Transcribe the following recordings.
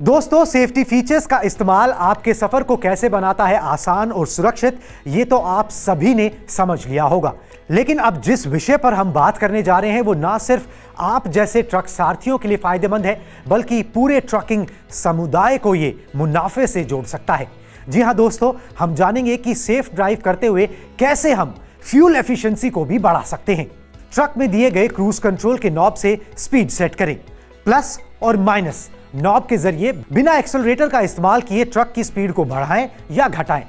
दोस्तों, safety features का इस्तेमाल आपके सफर को कैसे बनाता है आसान और सुरक्षित, ये तो आप सभी ने समझ लिया होगा। लेकिन अब जिस विषय पर हम बात करने जा रहे हैं वो ना सिर्फ आप जैसे ट्रक सारथियों के लिए फायदेमंद है, बल्कि पूरे ट्रकिंग समुदाय को ये मुनाफे से जोड़ सकता है। जी हां दोस्तों, हम जानेंगे कि सेफ ड्राइव करते हुए कैसे हम फ्यूल एफिशिएंसी को भी बढ़ा सकते हैं। ट्रक में दिए गए क्रूज कंट्रोल के नॉब से स्पीड सेट करें। प्लस और माइनस नॉब के जरिए बिना एक्सेलरेटर का इस्तेमाल किए ट्रक की स्पीड को बढ़ाएं या घटाएं,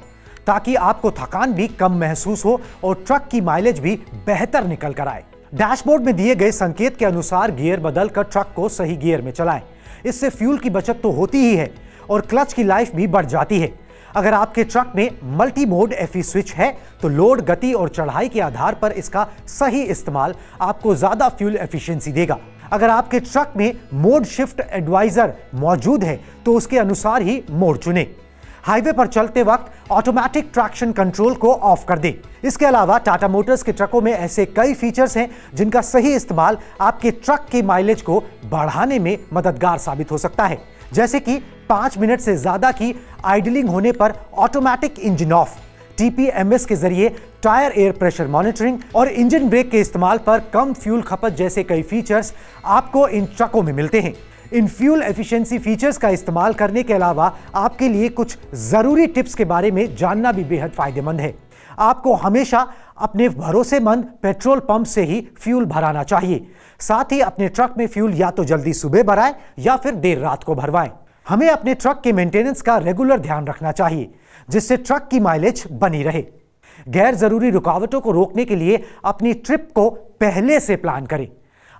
ताकि आपको थकान भी कम महसूस हो और ट्रक की माइलेज भी बेहतर निकल कर आए। डैशबोर्ड में दिए गए संकेत के अनुसार गियर बदलकर ट्रक को सही गियर में चलाएं। इससे फ्यूल की बचत तो होती ही है और क्लच की लाइफ भी बढ़ जाती है। अगर आपके ट्रक में मल्टी मोड एफई स्विच है तो लोड, गति और चढ़ाई के आधार पर इसका सही इस्तेमाल आपको ज्यादा फ्यूल एफिशिएंसी देगा। अगर आपके ट्रक में मोड शिफ्ट एडवाइजर मौजूद है तो उसके अनुसार ही मोड चुनें। हाईवे पर चलते वक्त ऑटोमेटिक ट्रैक्शन कंट्रोल को ऑफ कर दें। इसके अलावा टाटा मोटर्स के ट्रकों में ऐसे कई फीचर्स हैं जिनका सही इस्तेमाल आपके ट्रक की माइलेज को बढ़ाने में मददगार साबित हो सकता है, जैसे कि 5 मिनट से ज्यादा की आइडलिंग होने पर ऑटोमेटिक इंजन ऑफ, टीपीएमएस के जरिए टायर एयर प्रेशर मॉनिटरिंग और इंजन ब्रेक के इस्तेमाल पर कम फ्यूल खपत जैसे कई फीचर्स आपको इन ट्रकों में मिलते हैं। इन फ्यूल एफिशिएंसी फीचर्स का इस्तेमाल करने के अलावा आपके लिए कुछ जरूरी टिप्स के बारे में जानना भी बेहद फायदेमंद है। आपको हमेशा अपने भरोसेमंद पेट्रोल पंप से ही फ्यूल भराना चाहिए। साथ ही अपने ट्रक में फ्यूल या तो जल्दी सुबह भराएं या फिर देर रात को भरवाएं। हमें अपने ट्रक के मेंटेनेंस का रेगुलर ध्यान रखना चाहिए, जिससे ट्रक की माइलेज बनी रहे। गैर जरूरी रुकावटों को रोकने के लिए अपनी ट्रिप को पहले से प्लान करें।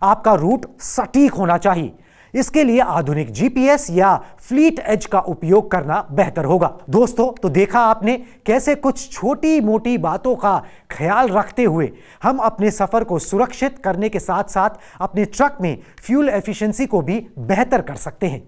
आपका रूट सटीक होना चाहिए। इसके लिए आधुनिक जीपीएस या फ्लीट एज का उपयोग करना बेहतर होगा। दोस्तों, तो देखा आपने कैसे कुछ छोटी मोटी बातों का ख्याल रखते हुए हम अपने सफर को सुरक्षित करने के साथ साथ अपने ट्रक में फ्यूल एफिशिएंसी को भी बेहतर कर सकते हैं।